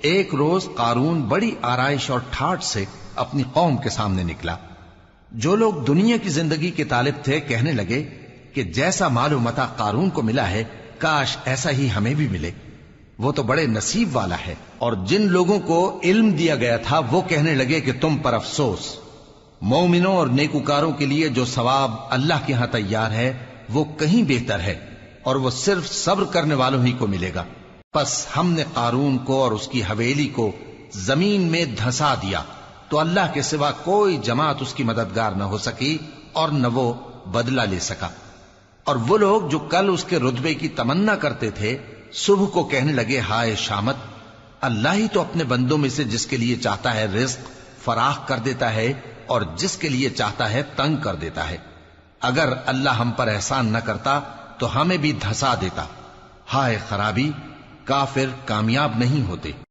एक रोज कारून बड़ी आराइश और ठाठ से अपनी कौम के सामने निकला। जो लोग दुनिया की जिंदगी के तालिब थे कहने लगे कि जैसा मालूम मता कारून को मिला है, काश ऐसा ही हमें भी मिले, वो तो बड़े नसीब वाला है। और जिन लोगों को इल्म दिया गया था वो कहने लगे कि तुम पर अफसोस, मोमिनों और नेकुकारों के लिए जो सवाब अल्लाह के यहां तैयार है वो कहीं बेहतर है, और वो सिर्फ सब्र करने वालों ही को मिलेगा। बस हमने कारून को और उसकी हवेली को जमीन में धंसा दिया, तो अल्लाह के सिवा कोई जमात उसकी मददगार न हो सकी और न वो बदला ले सका। और वो लोग जो कल उसके रुतबे की तमन्ना करते थे, सुबह को कहने लगे, हाय शामत, अल्लाह ही तो अपने बंदों में से जिसके लिए चाहता है रिज्क फराख कर देता है और जिसके लिए चाहता है तंग कर देता है। अगर अल्लाह हम पर एहसान न करता तो हमें भी धंसा देता। हाय खराबी, काफिर कामयाब नहीं होते।